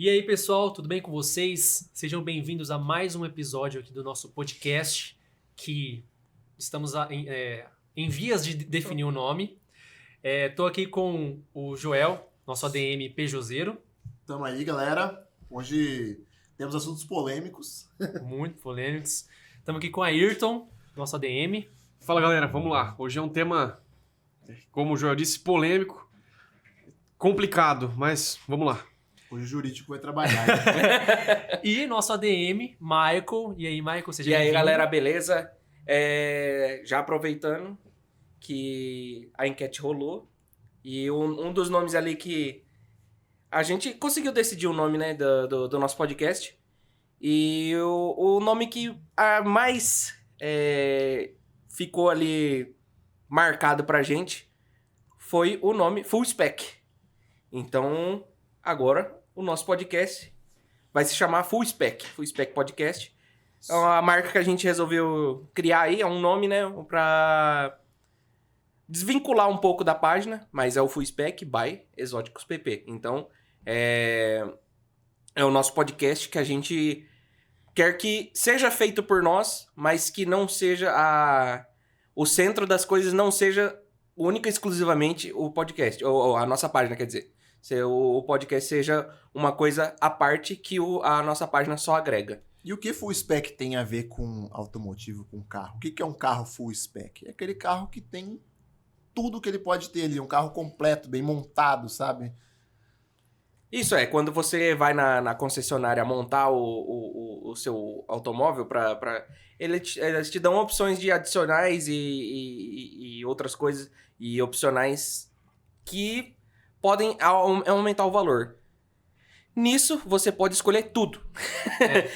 E aí, pessoal, tudo bem com vocês? Sejam bem-vindos a mais um episódio aqui do nosso podcast, que estamos em vias de definir o nome. Tô aqui com o Joel, nosso ADM Pejozeiro. Tamo aí, galera. Hoje temos assuntos polêmicos. Muito polêmicos. Estamos aqui com a Ayrton, nosso ADM. Fala, galera, vamos lá. Hoje é um tema, como o Joel disse, polêmico, complicado, mas vamos lá. Hoje o jurídico vai trabalhar. Né? E nosso ADM, Michael. E aí, Michael, seja E aí, bem-vindo. galera, beleza? Já aproveitando que a enquete rolou e um dos nomes ali que a gente conseguiu decidir o nome, né, do nosso podcast. E o nome que mais ficou ali marcado pra gente foi o nome Full Spec. Então, agora o nosso podcast vai se chamar Full Spec Podcast. É uma marca que a gente resolveu criar aí, é um nome, né, pra desvincular um pouco da página, mas é o Full Spec by Exóticos PP. Então, é o nosso podcast que a gente quer que seja feito por nós, mas que não seja o centro das coisas, não seja única e exclusivamente o podcast, ou a nossa página, quer dizer. O podcast seja uma coisa à parte que a nossa página só agrega. E o que full spec tem a ver com automotivo, com carro? O que é um carro full spec? É aquele carro que tem tudo que ele pode ter ali, um carro completo, bem montado, sabe? Isso quando você vai na concessionária montar o seu automóvel eles te dão opções de adicionais e outras coisas, e opcionais que podem aumentar o valor. Nisso, você pode escolher tudo.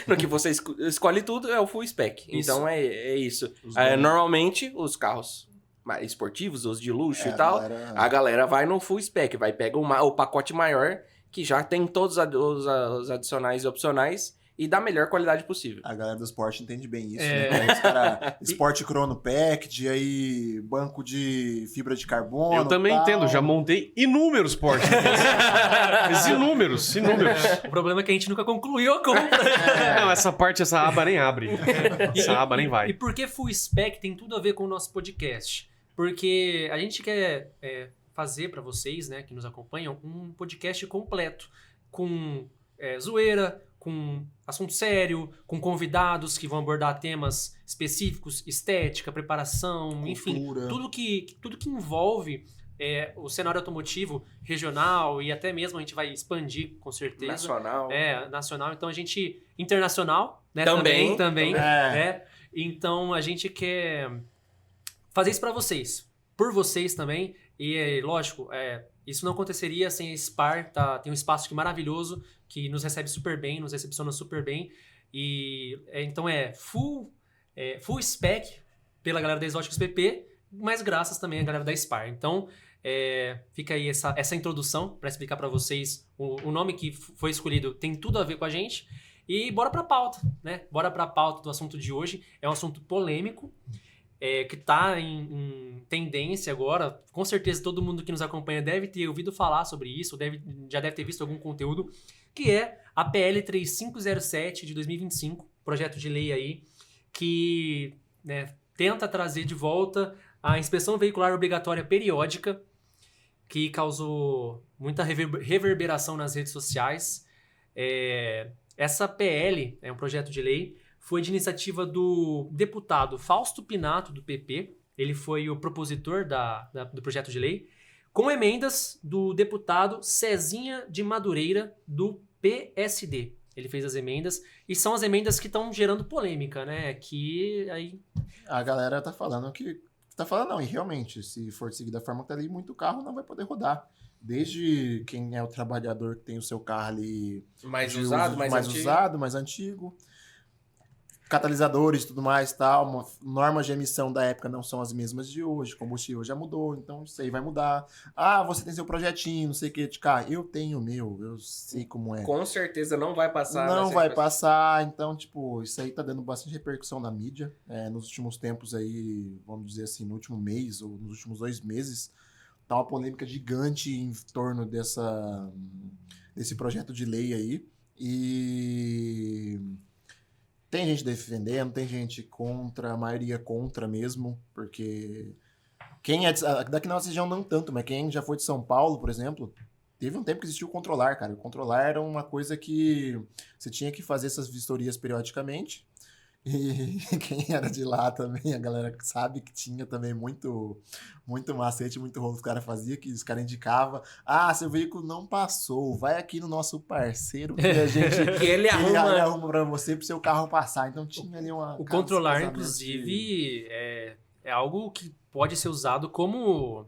No que você escolhe tudo é o full spec. Isso. Então, é isso. Normalmente, os carros mais esportivos, os de luxo e tal, a galera vai no full spec. Pega o pacote maior, que já tem todos os adicionais e opcionais, e da melhor qualidade possível. A galera do esporte entende bem isso, né? Os cara, Sport Chrono Package, aí banco de fibra de carbono. Eu também entendo, já montei inúmeros Porsche. Mas inúmeros. O problema é que a gente nunca concluiu a compra. Não, essa aba nem abre. Essa aba nem vai. E por que Full Spec tem tudo a ver com o nosso podcast? Porque a gente quer fazer para vocês, né, que nos acompanham, um podcast completo, com zoeira, com assunto sério, com convidados que vão abordar temas específicos, estética, preparação, cultura. Enfim, tudo que envolve o cenário automotivo regional, e até mesmo a gente vai expandir, com certeza. Nacional. Nacional. Então a gente... Internacional, né? Também. Então a gente quer fazer isso para vocês. Por vocês também. E, lógico, isso não aconteceria sem a Spar, tá? Tem um espaço aqui maravilhoso que nos recebe super bem, nos recepciona super bem. E então full spec pela galera da Exóticos PP, mas graças também à galera da Spar. Então, fica aí essa introdução para explicar para vocês o nome que foi escolhido tem tudo a ver com a gente. E bora pra pauta, né? Bora pra pauta do assunto de hoje. É um assunto polêmico, que está em tendência agora. Com certeza todo mundo que nos acompanha deve ter ouvido falar sobre isso, já deve ter visto algum conteúdo, que é a PL 3507 de 2025, projeto de lei aí, que tenta trazer de volta a inspeção veicular obrigatória periódica, que causou muita reverberação nas redes sociais. Essa PL, um projeto de lei, foi de iniciativa do deputado Fausto Pinato, do PP. Ele foi o propositor do projeto de lei, com emendas do deputado Cezinha de Madureira, do PSD. Ele fez as emendas, e são as emendas que estão gerando polêmica, né? Que aí... A galera tá falando que... Tá falando não, e realmente, se for seguir da forma que tá ali, muito carro não vai poder rodar. Desde quem é o trabalhador que tem o seu carro ali... Mais usado, mais antigo. Catalisadores e tudo mais, tal, normas de emissão da época não são as mesmas de hoje, combustível já mudou, então isso aí vai mudar. Você tem seu projetinho, não sei o que de carro, eu tenho o meu, eu sei como é. Com certeza não vai passar. Não vai passar, então, tipo, isso aí tá dando bastante repercussão na mídia, nos últimos tempos aí, vamos dizer assim, no último mês ou nos últimos 2 meses, tá uma polêmica gigante em torno desse projeto de lei aí. E tem gente defendendo, tem gente contra, a maioria contra mesmo, porque quem é daqui na nossa região não tanto, mas quem já foi de São Paulo, por exemplo, teve um tempo que existiu o controlar, cara. O controlar era uma coisa que você tinha que fazer essas vistorias periodicamente. E quem era de lá também, a galera sabe que tinha também muito macete, muito rolo que os caras faziam, que os caras indicavam, seu veículo não passou, vai aqui no nosso parceiro que a gente que ele arruma pra você pro seu carro passar. Então tinha ali uma... O controlar, inclusive, é algo que pode ser usado como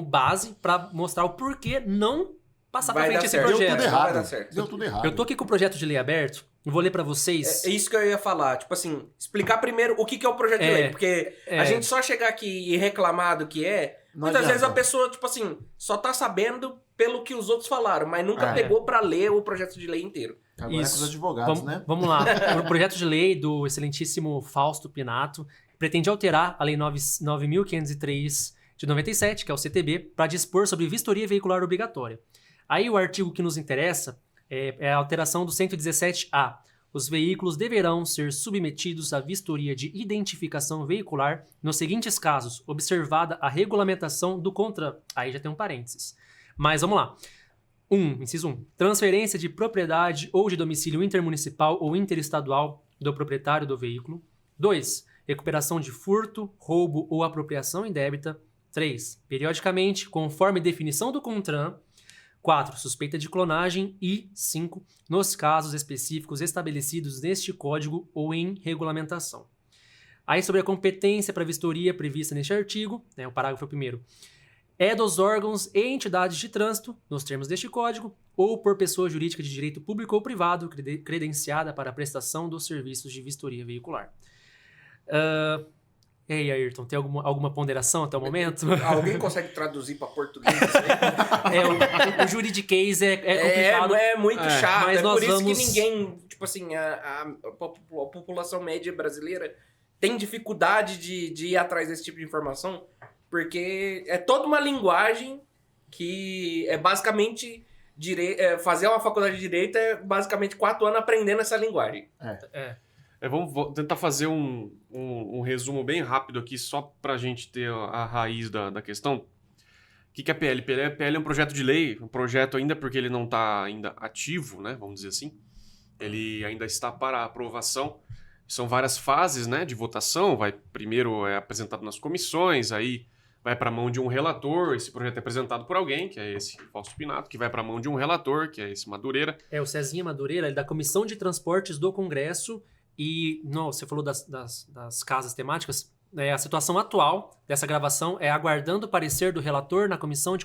base para mostrar o porquê não passar para frente esse projeto. Deu tudo errado. Vai dar certo. Deu tudo errado. Eu tô aqui com o projeto de lei aberto, eu vou ler para vocês. É isso que eu ia falar, tipo assim, explicar primeiro o que é o projeto de lei, porque a gente só chegar aqui e reclamar do que muitas vezes a pessoa, tipo assim, só tá sabendo pelo que os outros falaram, mas nunca pegou para ler o projeto de lei inteiro. Agora é com os advogados, né? Vamos lá. O projeto de lei do excelentíssimo Fausto Pinato pretende alterar a Lei 9.503 de 97, que é o CTB, para dispor sobre vistoria veicular obrigatória. Aí o artigo que nos interessa é a alteração do 117A. Os veículos deverão ser submetidos à vistoria de identificação veicular nos seguintes casos, observada a regulamentação do CONTRAN. Aí já tem um parênteses. Mas vamos lá. Inciso 1. Transferência de propriedade ou de domicílio intermunicipal ou interestadual do proprietário do veículo. 2. Recuperação de furto, roubo ou apropriação indébita. 3. Periodicamente, conforme definição do CONTRAN. 4. Suspeita de clonagem. E 5. Nos casos específicos estabelecidos neste código ou em regulamentação. Aí sobre a competência para vistoria prevista neste artigo, o parágrafo 1º, é dos órgãos e entidades de trânsito, nos termos deste código, ou por pessoa jurídica de direito público ou privado credenciada para a prestação dos serviços de vistoria veicular. E aí, Ayrton, tem alguma ponderação até o momento? Alguém consegue traduzir para português? O juridiquês é complicado. É muito chato, mas por isso que ninguém, tipo assim, a população média brasileira tem dificuldade de ir atrás desse tipo de informação, porque é toda uma linguagem que é basicamente... fazer uma faculdade de Direito é basicamente 4 anos aprendendo essa linguagem. Vamos tentar fazer um resumo bem rápido aqui, só para a gente ter a raiz da questão. O que é PL? PL é um projeto de lei, um projeto ainda porque ele não está ainda ativo, né, vamos dizer assim. Ele ainda está para aprovação. São várias fases, né, de votação. Primeiro é apresentado nas comissões, aí vai para a mão de um relator. Esse projeto é apresentado por alguém, que é esse Fausto Pinato, que vai para a mão de um relator, que é esse Madureira. O Cezinha Madureira, ele é da Comissão de Transportes do Congresso. E você falou das casas temáticas. A situação atual dessa gravação é aguardando o parecer do relator na Comissão de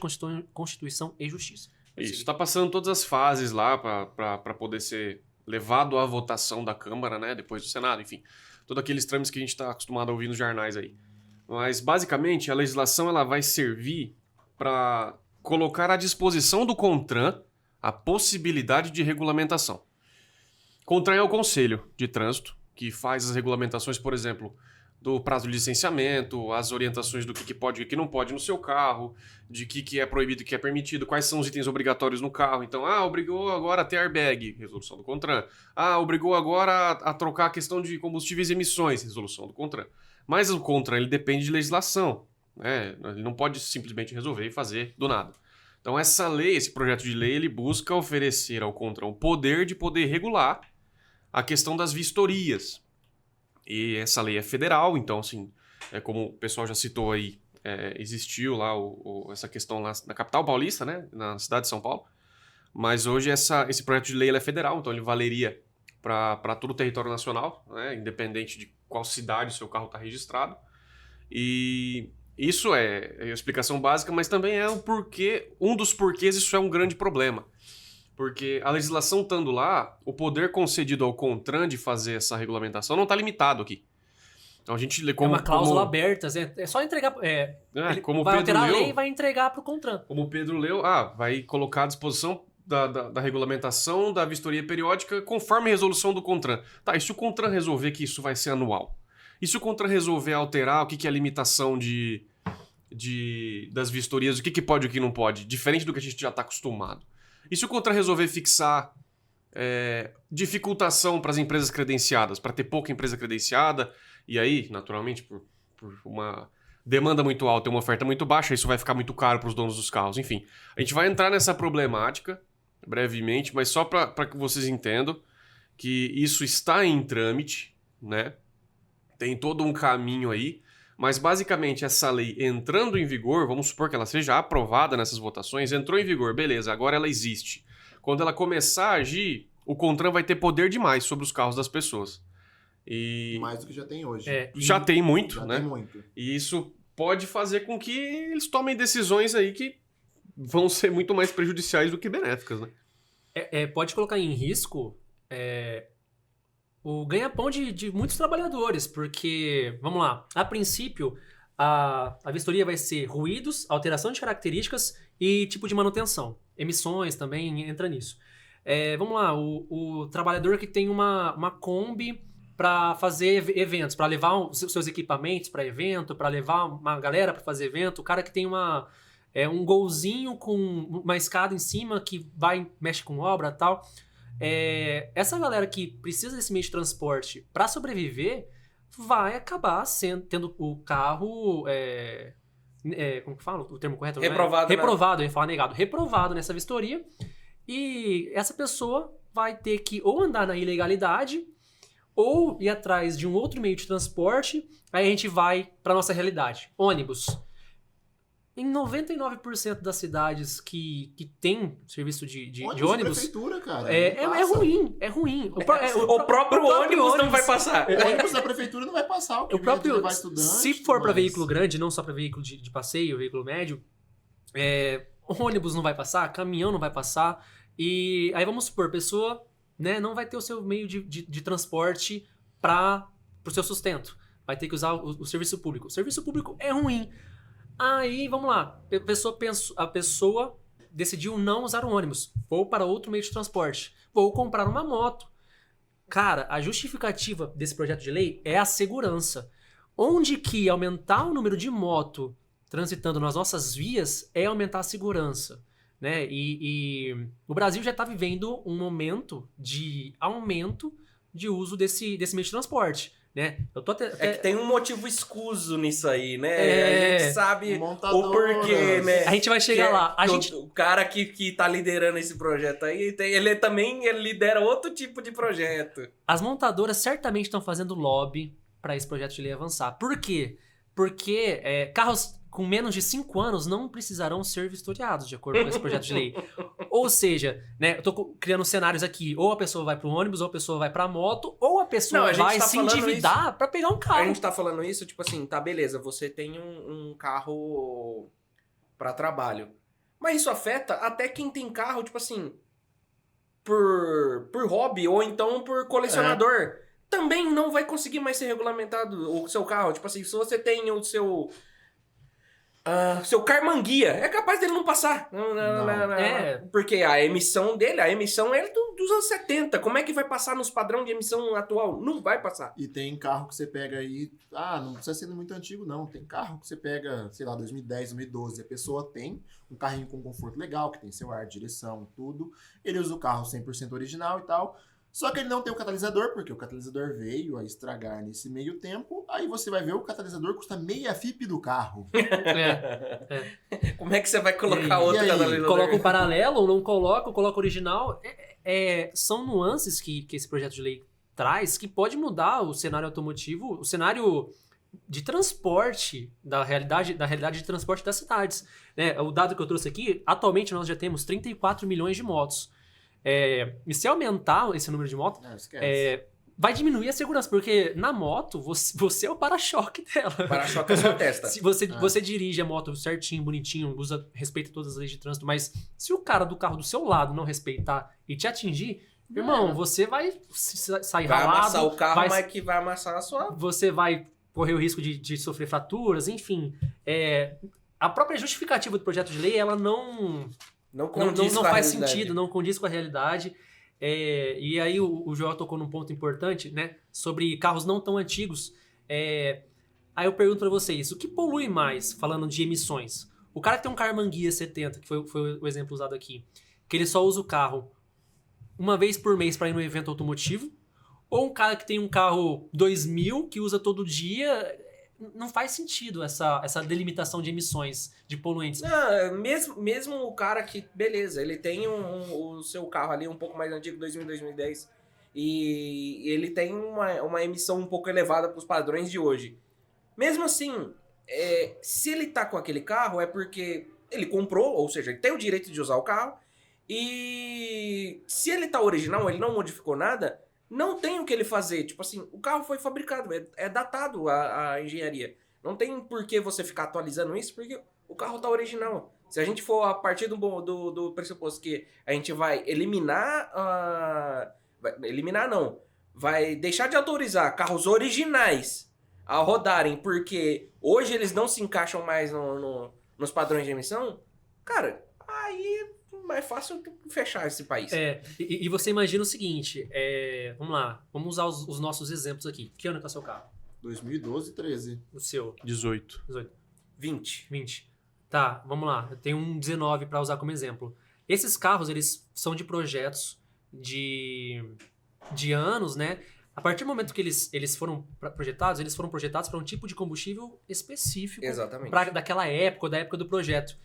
Constituição e Justiça. Isso, está passando todas as fases lá para poder ser levado à votação da Câmara, né, depois do Senado, enfim. Todos aqueles trâmites que a gente está acostumado a ouvir nos jornais aí. Mas, basicamente, a legislação ela vai servir para colocar à disposição do CONTRAN a possibilidade de regulamentação. CONTRAN é o Conselho de Trânsito, que faz as regulamentações, por exemplo, do prazo de licenciamento, as orientações do que pode e o que não pode no seu carro, de que é proibido e o que é permitido, quais são os itens obrigatórios no carro. Então, obrigou agora a ter airbag, resolução do CONTRAN. Obrigou agora a trocar a questão de combustíveis e emissões, resolução do CONTRAN. Mas o CONTRAN ele depende de legislação, né? Ele não pode simplesmente resolver e fazer do nada. Então, essa lei, esse projeto de lei, ele busca oferecer ao CONTRAN o poder de poder regular a questão das vistorias. E essa lei é federal, então, assim, como o pessoal já citou aí, existiu lá essa questão lá na capital paulista, né, na cidade de São Paulo, mas hoje esse projeto de lei ele é federal, então ele valeria para todo o território nacional, né, independente de qual cidade o seu carro está registrado. E isso é a explicação básica, mas também é um dos porquês isso é um grande problema. Porque a legislação estando lá, o poder concedido ao CONTRAN de fazer essa regulamentação não está limitado aqui. Então a gente lê como... É uma cláusula aberta, é só entregar... ele como vai Pedro alterar leu, a lei e vai entregar para o CONTRAN. Como o Pedro leu, vai colocar à disposição da regulamentação da vistoria periódica conforme a resolução do CONTRAN. Tá, e se o CONTRAN resolver que isso vai ser anual? E se o CONTRAN resolver alterar o que é a limitação das vistorias, o que pode e o que não pode? Diferente do que a gente já está acostumado. E se o CONTRAN resolver fixar dificultação para as empresas credenciadas, para ter pouca empresa credenciada, e aí, naturalmente, por uma demanda muito alta e uma oferta muito baixa, isso vai ficar muito caro para os donos dos carros. Enfim, a gente vai entrar nessa problemática brevemente, mas só para que vocês entendam que isso está em trâmite, né? Tem todo um caminho aí, mas basicamente essa lei entrando em vigor, vamos supor que ela seja aprovada nessas votações, entrou em vigor, beleza, agora ela existe. Quando ela começar a agir, o CONTRAN vai ter poder demais sobre os carros das pessoas. E mais do que já tem hoje. Já tem muito, já né? Tem muito. E isso pode fazer com que eles tomem decisões aí que vão ser muito mais prejudiciais do que benéficas, né? Pode colocar em risco o ganha-pão de muitos trabalhadores, porque, vamos lá, a princípio, a vistoria vai ser ruídos, alteração de características e tipo de manutenção. Emissões também entra nisso. Vamos lá, o trabalhador que tem uma Kombi para fazer eventos, para levar os seus equipamentos para evento, para levar uma galera para fazer evento, o cara que tem um golzinho com uma escada em cima que mexe com obra e tal. Essa galera que precisa desse meio de transporte para sobreviver vai acabar tendo o carro... como que fala o termo correto? Reprovado. Reprovado, eu ia falar negado. Reprovado nessa vistoria. E essa pessoa vai ter que ou andar na ilegalidade ou ir atrás de um outro meio de transporte. Aí a gente vai para nossa realidade. Ônibus. Em 99% das cidades que tem serviço de ônibus... prefeitura, cara. É ruim. O próprio ônibus não vai passar. O ônibus da prefeitura não vai passar. O próprio, levar estudante, se for para veículo grande, não só para veículo de passeio, veículo médio, ônibus não vai passar, caminhão não vai passar. E aí vamos supor, a pessoa, né, não vai ter o seu meio de transporte para o seu sustento. Vai ter que usar o serviço público. O serviço público é ruim. Aí, vamos lá, a pessoa decidiu não usar o ônibus. Vou para outro meio de transporte. Vou comprar uma moto. Cara, a justificativa desse projeto de lei é a segurança. Onde que aumentar o número de moto transitando nas nossas vias é aumentar a segurança, né? E o Brasil já está vivendo um momento de aumento de uso desse meio de transporte. Né? Que tem um motivo escuso nisso aí, né? A gente sabe o porquê, né? A gente vai chegar lá. O cara que tá liderando esse projeto aí, ele lidera outro tipo de projeto. As montadoras certamente estão fazendo lobby para esse projeto de lei avançar. Por quê? Porque carros com menos de 5 anos não precisarão ser vistoriados, de acordo com esse projeto de lei. Ou seja, né, eu tô criando cenários aqui, ou a pessoa vai pro ônibus, ou a pessoa vai pra moto, ou a pessoa vai se endividar pra pegar um carro. A gente tá falando isso, tipo assim, tá, beleza, você tem um carro pra trabalho. Mas isso afeta até quem tem carro, tipo assim, por hobby, ou então por colecionador. Também não vai conseguir mais ser regulamentado o seu carro. Tipo assim, se você tem o seu carmanguia, é capaz dele não passar. Não. Porque a emissão é dos anos 70. Como é que vai passar nos padrões de emissão atual? Não vai passar. E tem carro que você pega aí... não precisa ser muito antigo, não. Tem carro que você pega, sei lá, 2010, 2012. A pessoa tem um carrinho com conforto legal, que tem seu ar, direção, tudo. Ele usa o carro 100% original e tal... Só que ele não tem o catalisador, porque o catalisador veio a estragar nesse meio tempo. Aí você vai ver, o catalisador custa meia FIP do carro. Como é que você vai colocar outro catalisador? Coloca um paralelo ou não coloca, coloca original. São nuances que esse projeto de lei traz que pode mudar o cenário automotivo, o cenário de transporte, da realidade de transporte das cidades. Né? O dado que eu trouxe aqui, atualmente nós já temos 34 milhões de motos. E se aumentar esse número de motos, vai diminuir a segurança, porque na moto você é o para-choque dela. O para-choque é a sua testa. Se você dirige a moto certinho, bonitinho, respeita todas as leis de trânsito, mas se o cara do carro do seu lado não respeitar e te atingir, irmão, você vai sair ralado. Vai amassar o carro, mas que vai amassar a sua... Você vai correr o risco de sofrer fraturas, enfim. A própria justificativa do projeto de lei, ela não faz sentido, não condiz com a realidade. E aí o Joel tocou num ponto importante, né? Sobre carros não tão antigos. Aí eu pergunto pra vocês, o que polui mais, falando de emissões? O cara que tem um Karmann Ghia 70, que foi o exemplo usado aqui, que ele só usa o carro uma vez por mês para ir no evento automotivo, ou um cara que tem um carro 2000 que usa todo dia. Não faz sentido essa delimitação de emissões de poluentes. Não, mesmo o cara que, beleza, ele tem o seu carro ali um pouco mais antigo, 2000, 2010, e ele tem uma emissão um pouco elevada para os padrões de hoje. Mesmo assim, se ele tá com aquele carro é porque ele comprou, ou seja, ele tem o direito de usar o carro, e se ele tá original, ele não modificou nada, não tem o que ele fazer. Tipo assim, o carro foi fabricado, é datado a engenharia. Não tem por que você ficar atualizando isso, porque o carro tá original. Se a gente for a partir do pressuposto que a gente vai eliminar... eliminar não. Vai deixar de autorizar carros originais a rodarem, porque hoje eles não se encaixam mais nos padrões de emissão, cara, aí é mais fácil fechar esse país. E você imagina o seguinte, vamos lá, vamos usar os nossos exemplos aqui. Que ano tá seu carro? 2012, 13. O seu? 18. 20. Tá, vamos lá. Eu tenho um 19 para usar como exemplo. Esses carros, eles são de projetos de anos, né? A partir do momento que eles foram projetados para um tipo de combustível específico. Exatamente. Daquela época, da época do projeto.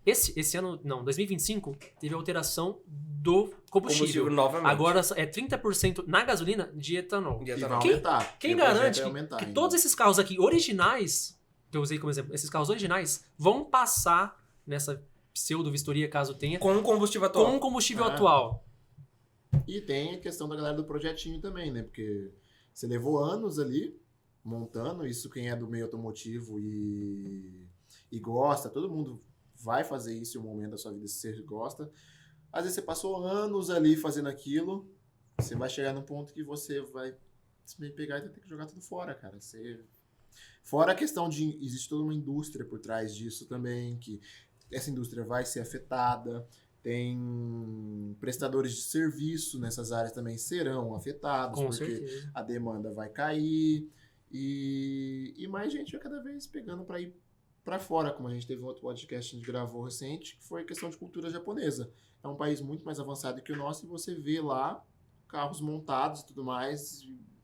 Esse ano, não, 2025, teve alteração do combustível. Novamente. Agora é 30% na gasolina de etanol. E vai aumentar. Quem garante que todos esses carros aqui originais, que eu usei como exemplo, esses carros originais, vão passar nessa pseudo-vistoria, caso tenha, com um combustível atual. Com um combustível atual. E tem a questão da galera do projetinho também, né? Porque você levou anos ali montando, isso quem é do meio automotivo e gosta, todo mundo vai fazer isso em um momento da sua vida se você gosta. Às vezes você passou anos ali fazendo aquilo, você vai chegar num ponto que você vai se pegar e vai ter que jogar tudo fora, cara. Fora a questão de existe toda uma indústria por trás disso também, que essa indústria vai ser afetada. Tem prestadores de serviço nessas áreas também serão afetados, Com porque certeza. a demanda vai cair e mais gente vai cada vez pegando para ir para fora, como a gente teve um outro podcast que a gente gravou recente, que foi questão de cultura japonesa. É um país muito mais avançado que o nosso e você vê lá carros montados e tudo mais,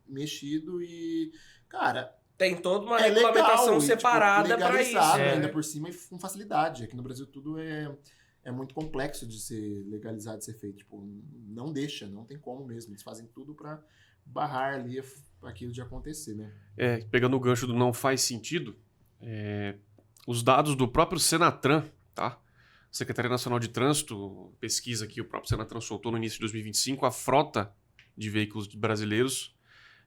mexido e, cara... Tem toda uma regulamentação legal, separada para isso. Ainda por cima e com facilidade. Aqui no Brasil tudo é muito complexo de ser legalizado, de ser feito. Tipo, não deixa, não tem como mesmo. Eles fazem tudo para barrar ali aquilo de acontecer, né? Pegando o gancho do não faz sentido, os dados do próprio Senatran, tá? Secretaria Nacional de Trânsito, pesquisa que o próprio Senatran soltou no início de 2025, a frota de veículos brasileiros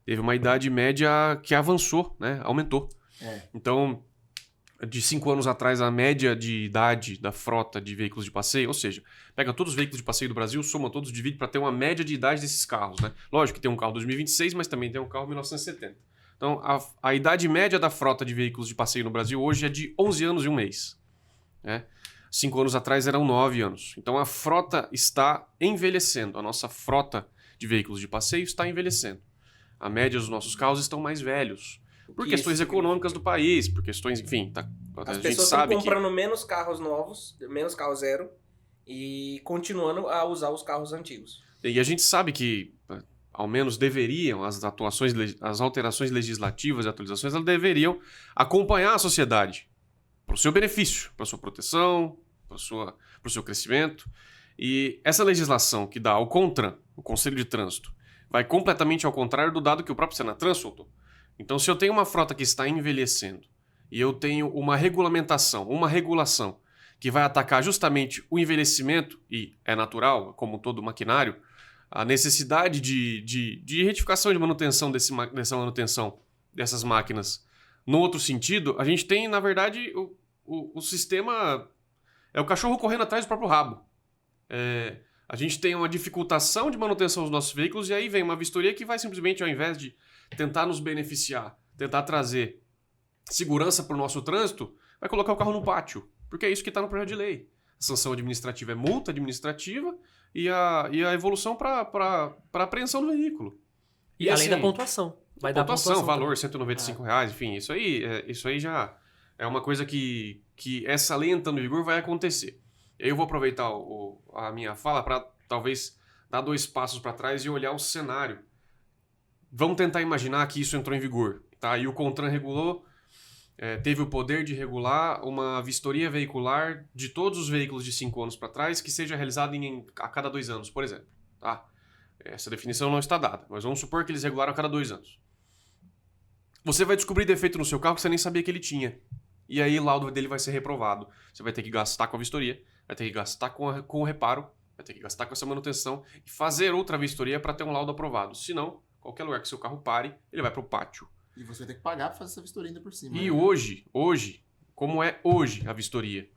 teve uma idade média que avançou, né? Aumentou. Então, de 5 anos atrás, a média de idade da frota de veículos de passeio, ou seja, pega todos os veículos de passeio do Brasil, soma todos, divide para ter uma média de idade desses carros, né? Lógico que tem um carro 2026, mas também tem um carro 1970. Então, a idade média da frota de veículos de passeio no Brasil hoje é de 11 anos e 1 mês. Né? 5 anos atrás eram 9 anos. Então, a frota está envelhecendo. A nossa frota de veículos de passeio está envelhecendo. A média dos nossos carros estão mais velhos. Por questões econômicas do país, por questões, enfim... As pessoas estão comprando menos carros novos, menos carro zero, e continuando a usar os carros antigos. E a gente sabe que, ao menos deveriam, as alterações legislativas e atualizações, elas deveriam acompanhar a sociedade para o seu benefício, para a sua proteção, para o seu crescimento. E essa legislação que dá ao CONTRAN, o Conselho de Trânsito, vai completamente ao contrário do dado que o próprio Senatran soltou. Então, se eu tenho uma frota que está envelhecendo e eu tenho uma regulamentação, uma regulação que vai atacar justamente o envelhecimento, e é natural, como todo maquinário, a necessidade de retificação e de manutenção dessa manutenção dessas máquinas. No outro sentido, a gente tem, na verdade, o sistema... É o cachorro correndo atrás do próprio rabo. A gente tem uma dificultação de manutenção dos nossos veículos e aí vem uma vistoria que vai simplesmente, ao invés de tentar nos beneficiar, tentar trazer segurança para o nosso trânsito, vai colocar o carro no pátio. Porque é isso que está no projeto de lei. A sanção administrativa é multa administrativa e a evolução para apreensão do veículo. E além da pontuação. Vai dar pontuação, valor, R$195, enfim, isso aí já é uma coisa que essa lei entrando em vigor vai acontecer. Eu vou aproveitar a minha fala para talvez dar 2 passos para trás e olhar o cenário. Vamos tentar imaginar que isso entrou em vigor, tá? E o CONTRAN regulou, teve o poder de regular uma vistoria veicular de todos os veículos de 5 anos para trás que seja realizada a cada 2 anos, por exemplo, tá? Essa definição não está dada, mas vamos supor que eles regularam a cada 2 anos. Você vai descobrir defeito no seu carro que você nem sabia que ele tinha. E aí o laudo dele vai ser reprovado. Você vai ter que gastar com a vistoria, vai ter que gastar com o reparo, vai ter que gastar com essa manutenção e fazer outra vistoria para ter um laudo aprovado. Senão, qualquer lugar que seu carro pare, ele vai para o pátio. E você vai ter que pagar para fazer essa vistoria ainda por cima. E hoje, como é hoje a vistoria?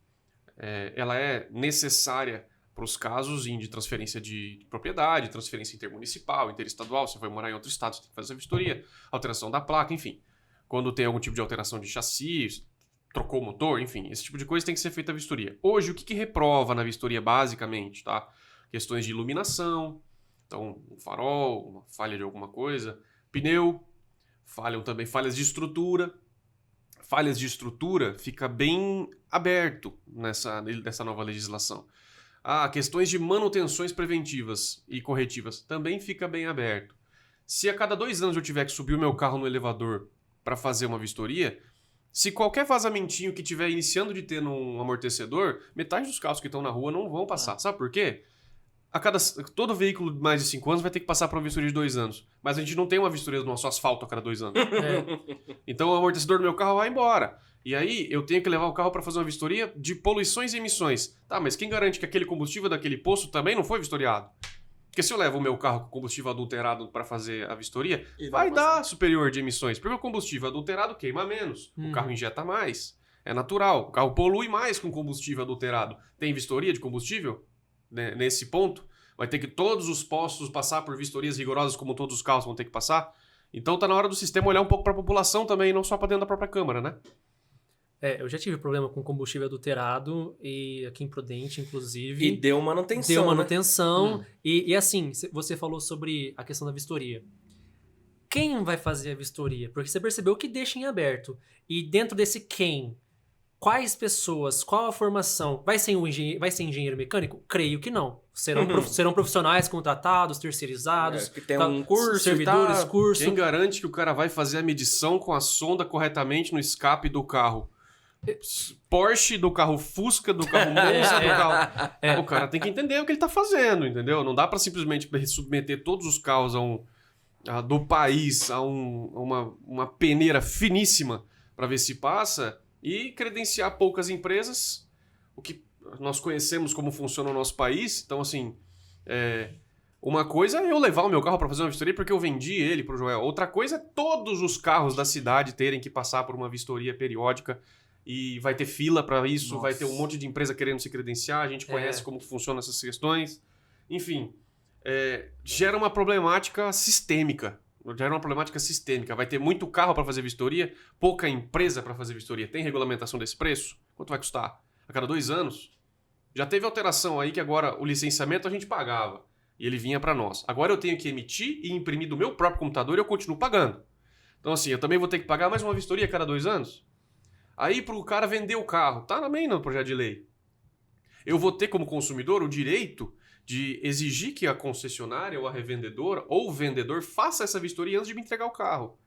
Ela é necessária para os casos de transferência de propriedade, transferência intermunicipal, interestadual, você vai morar em outro estado, você tem que fazer a vistoria, alteração da placa, enfim. Quando tem algum tipo de alteração de chassi, trocou o motor, enfim, esse tipo de coisa tem que ser feita a vistoria. Hoje, o que reprova na vistoria basicamente, tá? Questões de iluminação, então um farol, uma falha de alguma coisa, pneu, falham também falhas de estrutura. Falhas de estrutura fica bem aberto nessa nova legislação. Questões de manutenções preventivas e corretivas também fica bem aberto. Se a cada 2 anos eu tiver que subir o meu carro no elevador para fazer uma vistoria, se qualquer vazamentinho que tiver iniciando de ter num amortecedor, metade dos carros que estão na rua não vão passar. Sabe por quê? Todo veículo de mais de 5 anos vai ter que passar por uma vistoria de 2 anos. Mas a gente não tem uma vistoria do nosso asfalto a cada 2 anos. Então o amortecedor do meu carro vai embora. E aí eu tenho que levar o carro para fazer uma vistoria de poluições e emissões. Tá, mas quem garante que aquele combustível daquele poço também não foi vistoriado? Porque se eu levo o meu carro com combustível adulterado para fazer a vistoria, vai dar superior de emissões. Porque o combustível adulterado queima menos. O carro injeta mais. É natural. O carro polui mais com combustível adulterado. Tem vistoria de combustível? Nesse ponto? Vai ter que todos os postos passar por vistorias rigorosas como todos os carros vão ter que passar? Então tá na hora do sistema olhar um pouco para a população também, não só para dentro da própria Câmara, né? Eu já tive problema com combustível adulterado, e aqui em Prudente, inclusive. E deu manutenção. Deu manutenção. Né? E assim, você falou sobre a questão da vistoria. Quem vai fazer a vistoria? Porque você percebeu que deixa em aberto. E dentro desse quem, quais pessoas, qual a formação? Vai ser engenheiro mecânico? Creio que não. Serão profissionais contratados, terceirizados. Que tem um curso, servidores, curso. Quem garante que o cara vai fazer a medição com a sonda corretamente no escape do carro? Porsche, do carro Fusca, do carro Monza, do carro... O cara tem que entender o que ele tá fazendo, entendeu? Não dá pra simplesmente submeter todos os carros do país a uma peneira finíssima pra ver se passa e credenciar poucas empresas, o que nós conhecemos como funciona o nosso país. Então, assim, uma coisa é eu levar o meu carro pra fazer uma vistoria porque eu vendi ele pro Joel. Outra coisa é todos os carros da cidade terem que passar por uma vistoria periódica. E vai ter fila para isso, Nossa. Vai ter um monte de empresa querendo se credenciar, a gente conhece como funcionam essas questões. Enfim, gera uma problemática sistêmica. Vai ter muito carro para fazer vistoria, pouca empresa para fazer vistoria. Tem regulamentação desse preço? Quanto vai custar? A cada 2 anos? Já teve alteração aí que agora o licenciamento a gente pagava e ele vinha para nós. Agora eu tenho que emitir e imprimir do meu próprio computador e eu continuo pagando. Então assim, eu também vou ter que pagar mais uma vistoria a cada 2 anos? Aí pro cara vender o carro, tá também no projeto de lei. Eu vou ter como consumidor o direito de exigir que a concessionária ou a revendedora ou o vendedor faça essa vistoria antes de me entregar o carro.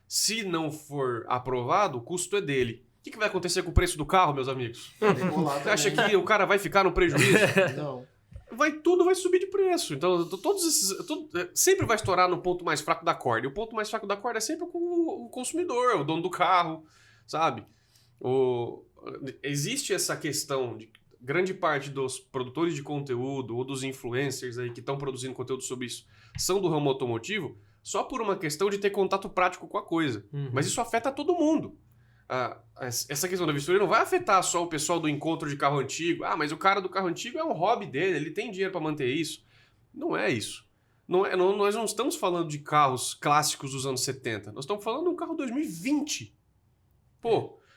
Se não for aprovado, o custo é dele. O que vai acontecer com o preço do carro, meus amigos? Você acha que o cara vai ficar no prejuízo? Não. Tudo vai subir de preço. Então, sempre vai estourar no ponto mais fraco da corda. E o ponto mais fraco da corda é sempre com o consumidor, o dono do carro, sabe? Existe essa questão de grande parte dos produtores de conteúdo ou dos influencers aí que estão produzindo conteúdo sobre isso são do ramo automotivo só por uma questão de ter contato prático com a coisa. Mas isso afeta todo mundo. Essa questão da vistoria não vai afetar só o pessoal do encontro de carro antigo. Mas o cara do carro antigo é um hobby dele, ele tem dinheiro para manter isso. Não é isso. Nós não estamos falando de carros clássicos dos anos 70. Nós estamos falando de um carro 2020.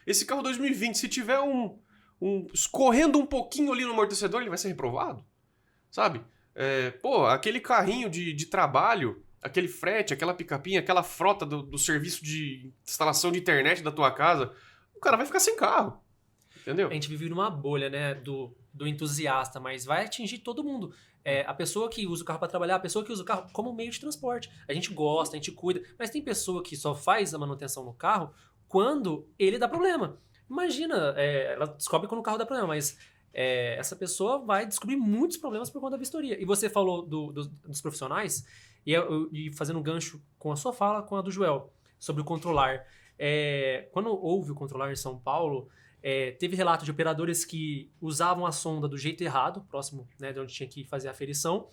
Esse carro 2020, se tiver escorrendo um pouquinho ali no amortecedor, ele vai ser reprovado, sabe? Aquele carrinho de trabalho, aquele frete, aquela picapinha, aquela frota do serviço de instalação de internet da tua casa, o cara vai ficar sem carro, Entendeu? A gente vive numa bolha, né, do entusiasta, mas vai atingir todo mundo. A pessoa que usa o carro para trabalhar, a pessoa que usa o carro como meio de transporte. A gente gosta, a gente cuida, mas tem pessoa que só faz a manutenção no carro quando ele dá problema. Imagina, ela descobre quando o carro dá problema, mas essa pessoa vai descobrir muitos problemas por conta da vistoria. E você falou dos profissionais, e fazendo um gancho com a sua fala, com a do Joel, sobre o controlar. Quando houve o controlar em São Paulo, teve relato de operadores que usavam a sonda do jeito errado, próximo, né, de onde tinha que fazer a aferição,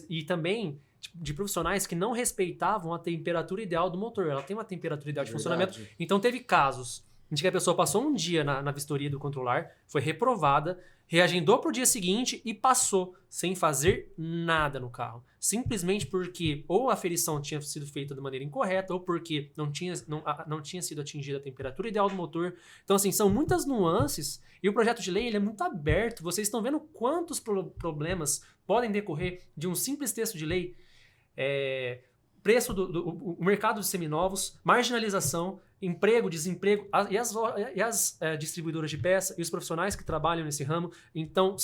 e também de profissionais que não respeitavam a temperatura ideal do motor. Ela tem uma temperatura ideal de funcionamento. Então teve casos de que a pessoa passou um dia na vistoria do controlar, foi reprovada, reagendou pro dia seguinte e passou sem fazer nada no carro. Simplesmente porque ou a aferição tinha sido feita de maneira incorreta ou porque não tinha sido atingida a temperatura ideal do motor. Então, assim, são muitas nuances e o projeto de lei ele é muito aberto. Vocês estão vendo quantos problemas podem decorrer de um simples texto de lei. Preço o mercado de seminovos, marginalização, emprego, desemprego, e as distribuidoras de peça e os profissionais que trabalham nesse ramo. Então,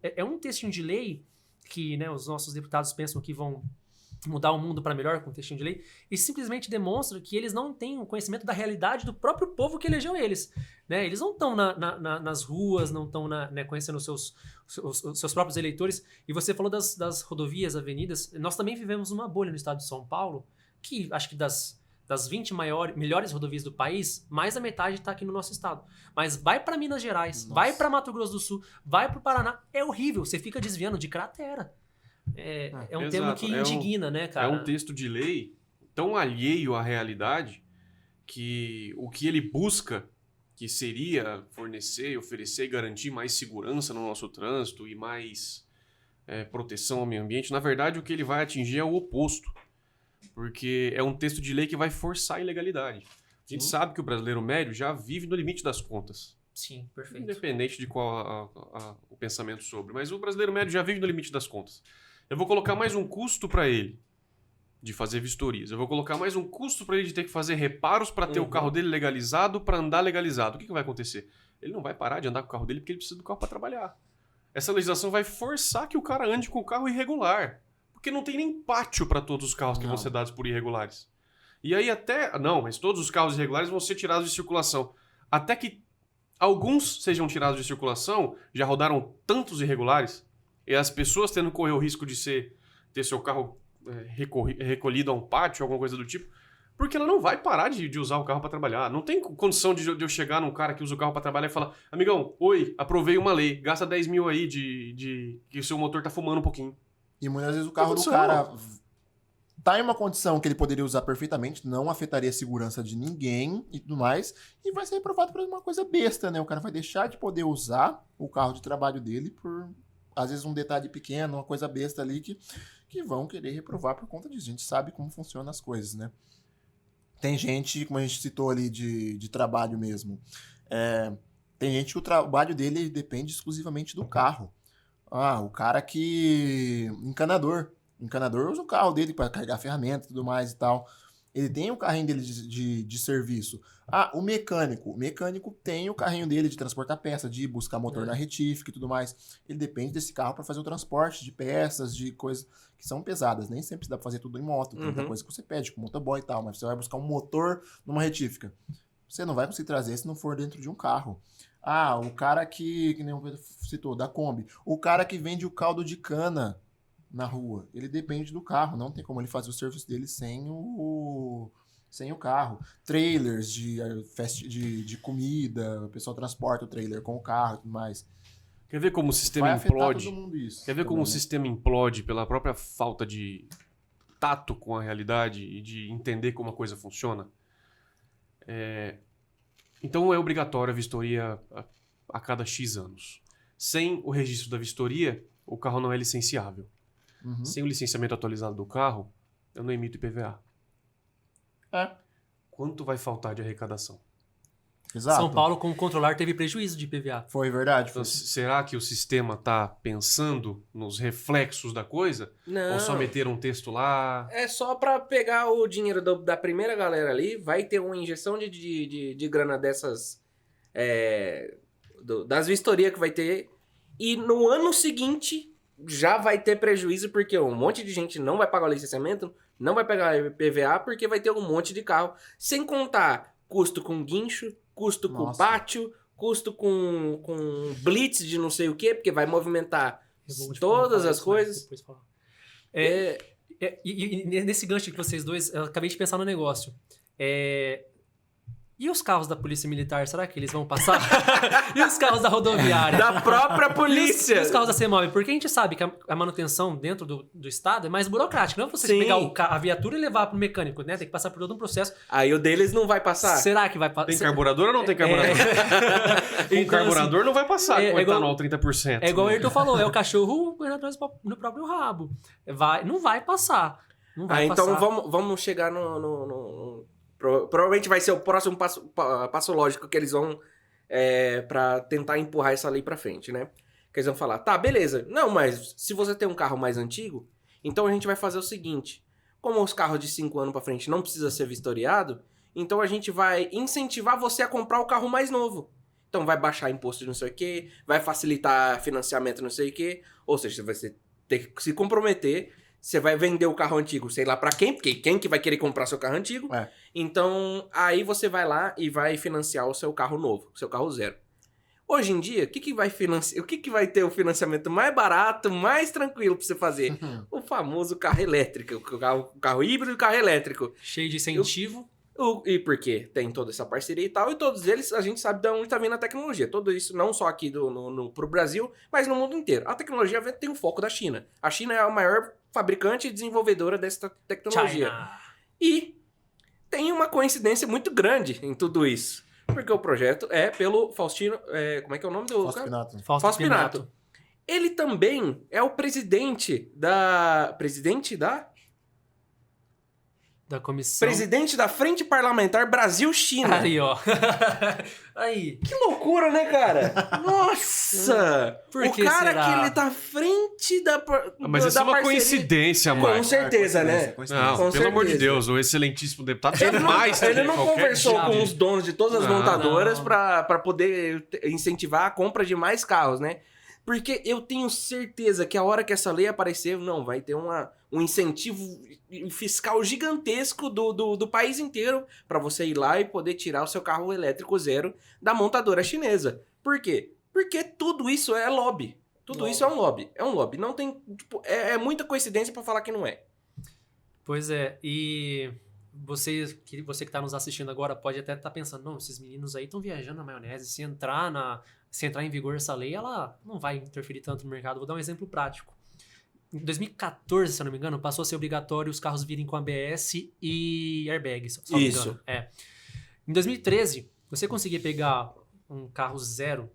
é um textinho de lei que, né, os nossos deputados pensam que vão mudar o mundo para melhor com o textinho de lei, e simplesmente demonstra que eles não têm o conhecimento da realidade do próprio povo que elegeu eles. Né? Eles não estão nas ruas, não estão conhecendo os seus próprios eleitores. E você falou das rodovias, avenidas. Nós também vivemos uma bolha no estado de São Paulo, que acho que das 20 melhores rodovias do país, mais da metade está aqui no nosso estado. Mas vai para Minas Gerais, vai para Mato Grosso do Sul, vai para o Paraná, é horrível, você fica desviando de cratera. Um termo que indigna, né, cara? É um texto de lei tão alheio à realidade que o que ele busca, que seria fornecer, oferecer e garantir mais segurança no nosso trânsito e mais proteção ao meio ambiente, na verdade o que ele vai atingir é o oposto. Porque é um texto de lei que vai forçar a ilegalidade. A gente sabe que o brasileiro médio já vive no limite das contas. Sim, perfeito. Independente de qual o pensamento sobre. Mas o brasileiro médio já vive no limite das contas. Eu vou colocar mais um custo para ele de fazer vistorias. Eu vou colocar mais um custo para ele de ter que fazer reparos para ter o carro dele legalizado, para andar legalizado. O que vai acontecer? Ele não vai parar de andar com o carro dele porque ele precisa do carro para trabalhar. Essa legislação vai forçar que o cara ande com o carro irregular. Porque não tem nem pátio para todos os carros que vão ser dados por irregulares. E aí mas todos os carros irregulares vão ser tirados de circulação. Até que alguns sejam tirados de circulação, já rodaram tantos irregulares, e as pessoas tendo que correr o risco de ter seu carro recolhido a um pátio, alguma coisa do tipo, porque ela não vai parar de usar o carro para trabalhar. Não tem condição de eu chegar num cara que usa o carro para trabalhar e falar: amigão, oi, aprovei uma lei, gasta 10 mil aí que o seu motor tá fumando um pouquinho. E muitas vezes o carro do cara tá em uma condição que ele poderia usar perfeitamente, não afetaria a segurança de ninguém e tudo mais, e vai ser reprovado por uma coisa besta, né? O cara vai deixar de poder usar o carro de trabalho dele por, às vezes, um detalhe pequeno, uma coisa besta ali que vão querer reprovar por conta disso. A gente sabe como funcionam as coisas, né? Tem gente, como a gente citou ali, de trabalho mesmo. Tem gente que o trabalho dele depende exclusivamente do carro. O cara que... Encanador usa o carro dele para carregar ferramenta e tudo mais e tal. Ele tem o carrinho dele de serviço. O mecânico tem o carrinho dele de transportar peça, de buscar motor na retífica e tudo mais. Ele depende desse carro para fazer o transporte de peças, de coisas que são pesadas. Nem sempre dá para fazer tudo em moto. Tem muita coisa que você pede, com motoboy e tal. Mas você vai buscar um motor numa retífica. Você não vai conseguir trazer se não for dentro de um carro. O cara que nem o Pedro citou, da Kombi. O cara que vende o caldo de cana na rua. Ele depende do carro. Não tem como ele fazer o serviço dele sem o carro. Trailers de comida. O pessoal transporta o trailer com o carro e tudo mais. Quer ver como o sistema implode? Quer ver como o sistema implode pela própria falta de tato com a realidade e de entender como a coisa funciona? Então é obrigatória a vistoria a cada X anos. Sem o registro da vistoria, o carro não é licenciável. Sem o licenciamento atualizado do carro, eu não emito IPVA. Quanto vai faltar de arrecadação? Exato. São Paulo, com o controlar, teve prejuízo de IPVA. Foi verdade. Então, será que o sistema está pensando nos reflexos da coisa? Não. Ou só meter um texto lá? É só pra pegar o dinheiro da primeira galera ali, vai ter uma injeção de grana dessas das vistorias que vai ter. E no ano seguinte já vai ter prejuízo, porque um monte de gente não vai pagar o licenciamento, não vai pegar IPVA, porque vai ter um monte de carro. Sem contar custo com guincho, custo com pátio, custo com blitz de não sei o quê, porque vai movimentar todas as coisas. E nesse gancho que vocês dois, eu acabei de pensar no negócio. E os carros da Polícia Militar, será que eles vão passar? E os carros da rodoviária? Da própria polícia! E os carros da CEMOB? Porque a gente sabe que a manutenção dentro do Estado é mais burocrática. Não é você pegar a viatura e levar pro mecânico, né? Tem que passar por todo um processo. Aí o deles não vai passar. Será que vai passar? Tem carburador ou não tem carburador? O carburador assim, não vai passar com etanol 30%. É igual o Ayrton falou, é o cachorro correndo atrás no próprio rabo. Não vai passar. Não vai passar. Então vamos chegar provavelmente vai ser o próximo passo lógico que eles vão pra tentar empurrar essa lei pra frente, né? Que eles vão falar, tá, beleza. Não, mas se você tem um carro mais antigo, então a gente vai fazer o seguinte. Como os carros de 5 anos pra frente não precisa ser vistoriado, então a gente vai incentivar você a comprar o carro mais novo. Então vai baixar imposto de não sei o quê, vai facilitar financiamento não sei o quê. Ou seja, você vai ter que se comprometer. Você vai vender o carro antigo, sei lá pra quem, porque quem que vai querer comprar seu carro antigo? Então, aí você vai lá e vai financiar o seu carro novo, o seu carro zero. Hoje em dia, o que vai ter o financiamento mais barato, mais tranquilo pra você fazer? O famoso carro elétrico, o carro híbrido e o carro elétrico. Cheio de incentivo. E porque tem toda essa parceria e tal, e todos eles, a gente sabe de onde tá vindo a tecnologia. Tudo isso, não só aqui pro Brasil, mas no mundo inteiro. A tecnologia tem o foco da China. A China é a maior fabricante e desenvolvedora dessa tecnologia. China. E tem uma coincidência muito grande em tudo isso. Porque o projeto é pelo Faustino... como é que é o nome do cara? Fausto Pinato. Ele também é o presidente da... Da comissão. Presidente da Frente Parlamentar Brasil-China. Aí, ó. Aí. Que loucura, né, cara? Nossa! Por que cara será? que ele tá à frente da Mas isso é uma coincidência, mano. Com certeza, né? Não, pelo amor de Deus, o excelentíssimo deputado jamais ele não conversou dia. com os donos de todas as montadoras pra poder incentivar a compra de mais carros, né? Porque eu tenho certeza que a hora que essa lei aparecer, não, vai ter um incentivo fiscal gigantesco do país inteiro para você ir lá e poder tirar o seu carro elétrico zero da montadora chinesa. Por quê? Porque tudo isso é lobby. Tudo isso é um lobby. É um lobby. Não tem, é muita coincidência para falar que não é. Pois é, e você que tá nos assistindo agora pode até estar pensando, não, esses meninos aí estão viajando na maionese, se entrar em vigor essa lei, ela não vai interferir tanto no mercado. Vou dar um exemplo prático. Em 2014, se eu não me engano, passou a ser obrigatório os carros virem com ABS e airbags. Isso. Em 2013, você conseguia pegar um carro zero,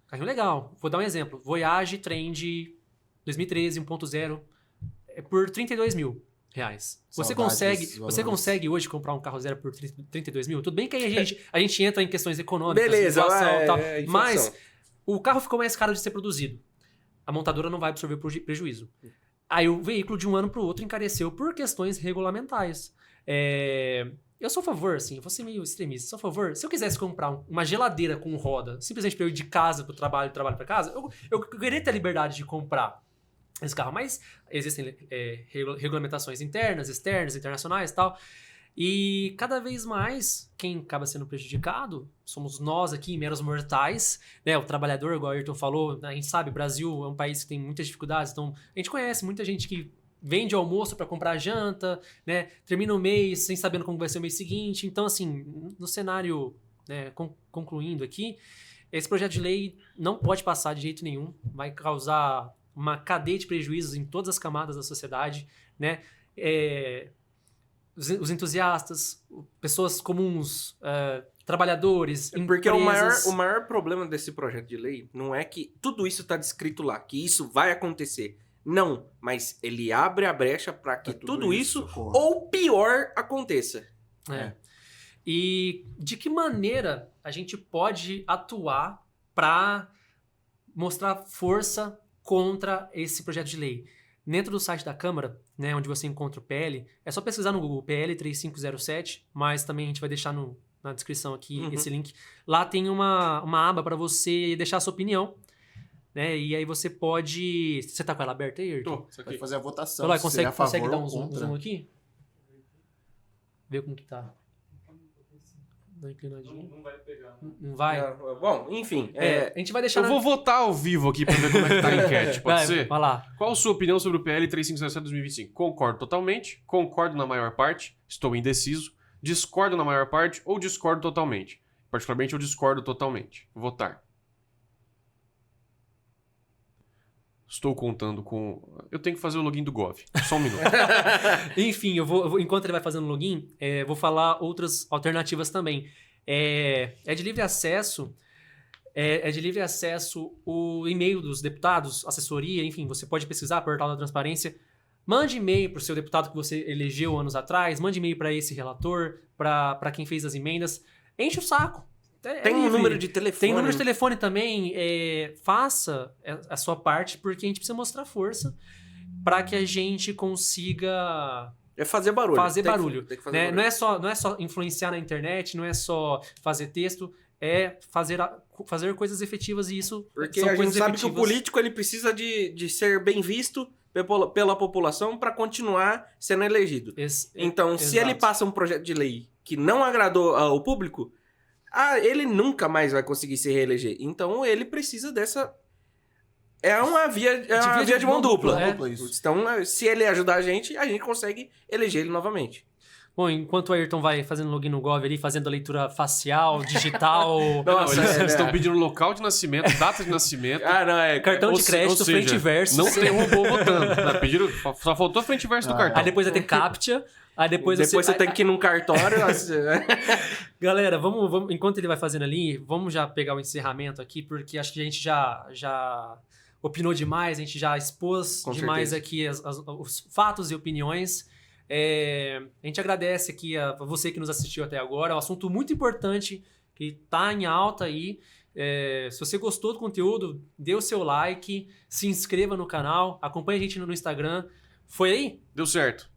carrinho legal. Vou dar um exemplo. Voyage Trend 2013, 1.0, por R$32 mil. Você consegue hoje comprar um carro zero por 32 mil? Tudo bem que aí a gente entra em questões econômicas, beleza, inflação e tal, inflação. mas o carro ficou mais caro de ser produzido. A montadora não vai absorver o prejuízo. Aí o veículo de um ano para o outro encareceu por questões regulamentais. Eu sou a favor, assim, vou ser meio extremista, sou a favor. Se eu quisesse comprar uma geladeira com roda, simplesmente para eu ir de casa para o trabalho, do trabalho para casa, eu queria ter a liberdade de comprar esse carro, mas existem regulamentações internas, externas, internacionais e tal. E cada vez mais, quem acaba sendo prejudicado somos nós aqui, meros mortais, né? O trabalhador, igual o Ayrton falou, a gente sabe, o Brasil é um país que tem muitas dificuldades, então a gente conhece muita gente que vende almoço para comprar janta, né? Termina o mês sem sabendo como vai ser o mês seguinte. Então, assim, no cenário, né, concluindo aqui, esse projeto de lei não pode passar de jeito nenhum, vai causar uma cadeia de prejuízos em todas as camadas da sociedade, né? Os entusiastas, pessoas comuns, trabalhadores, porque empresas... o maior problema desse projeto de lei não é que tudo isso está descrito lá, que isso vai acontecer. Não, mas ele abre a brecha para que tudo isso ou pior aconteça. E de que maneira a gente pode atuar para mostrar força contra esse projeto de lei? Dentro do site da Câmara, né, onde você encontra o PL, é só pesquisar no Google PL 3507, mas também a gente vai deixar no na descrição aqui esse link. Lá tem uma aba para você deixar a sua opinião. Né? E aí você pode... Você tá com ela aberta aí, Ayrton? Pode fazer a votação. Olá, se é a favor consegue dar um ou zoom, contra. zoom aqui? Ver como que tá. Dá uma inclinadinha. Não vai pegar. Não vai? Bom, enfim. A gente vai deixar... Eu vou votar ao vivo aqui pra ver como é que tá a enquete, pode ser? Vai lá. Qual a sua opinião sobre o PL 3507-2025? Concordo totalmente, concordo na maior parte, estou indeciso, discordo na maior parte ou discordo totalmente. Particularmente eu discordo totalmente. Votar. Estou contando com... Eu tenho que fazer o login do Gov. Só um minuto. Enfim, eu vou, enquanto ele vai fazendo o login, vou falar outras alternativas também. É de livre acesso... É de livre acesso o e-mail dos deputados, assessoria, enfim, você pode pesquisar, portal da transparência. Mande e-mail para o seu deputado que você elegeu anos atrás, mande e-mail para esse relator, para quem fez as emendas. Enche o saco. Tem um número de telefone. Tem número de telefone também. Faça a sua parte, porque a gente precisa mostrar força para que a gente consiga... fazer barulho. Tem que fazer barulho. Não é só influenciar na internet, não é só fazer texto, é fazer coisas efetivas, e isso porque são a gente coisas sabe efetivas. que o político ele precisa de ser bem visto pela população para continuar sendo elegido. Então, se ele passa um projeto de lei que não agradou ao público, ele nunca mais vai conseguir se reeleger. Então, ele precisa dessa... É uma via de mão dupla. Então, se ele ajudar a gente consegue eleger ele novamente. Bom, enquanto o Ayrton vai fazendo login no Gov ali, fazendo a leitura facial, digital... Nossa, eles estão pedindo local de nascimento, data de nascimento... cartão de crédito, frente e verso. Não tem robô votando. Pediram, só faltou frente e verso do cartão. Aí depois vai ter CAPTCha... Aí depois você tem que ir num cartório. Galera, vamos, enquanto ele vai fazendo ali, vamos já pegar o encerramento aqui, porque acho que a gente já opinou demais, a gente já expôs demais aqui os fatos e opiniões. A gente agradece aqui a você que nos assistiu até agora. É um assunto muito importante que está em alta aí. Se você gostou do conteúdo, dê o seu like, se inscreva no canal, acompanhe a gente no Instagram. Foi aí? Deu certo.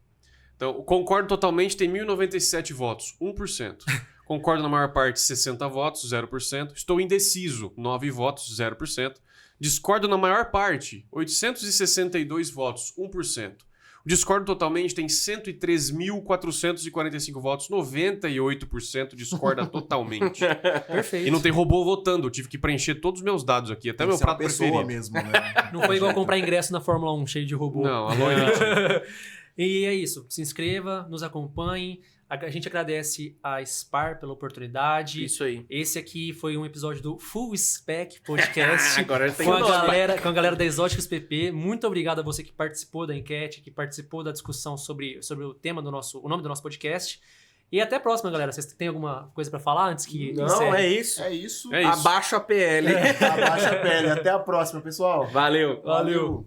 Então, concordo totalmente, tem 1.097 votos, 1%. Concordo na maior parte, 60 votos, 0%. Estou indeciso, 9 votos, 0%. Discordo na maior parte, 862 votos, 1%. Discordo totalmente, tem 103.445 votos, 98% discorda totalmente. Perfeito. E não tem robô votando, eu tive que preencher todos os meus dados aqui, até meu prato preferido. Mesmo, né? Não foi igual comprar ingresso na Fórmula 1 cheio de robô. Não, alô, Elite. E é isso. Se inscreva, nos acompanhe. A gente agradece a SPAR pela oportunidade. Isso aí. Esse aqui foi um episódio do Full Spec Podcast Agora tem com a galera da Exóticos PP. Muito obrigado a você que participou da enquete, que participou da discussão sobre o tema o nome do nosso podcast. E até a próxima, galera. Vocês têm alguma coisa pra falar antes que Não, encerre? é isso. É isso. Abaixa a PL. Abaixa a PL. Até a próxima, pessoal. Valeu. Valeu.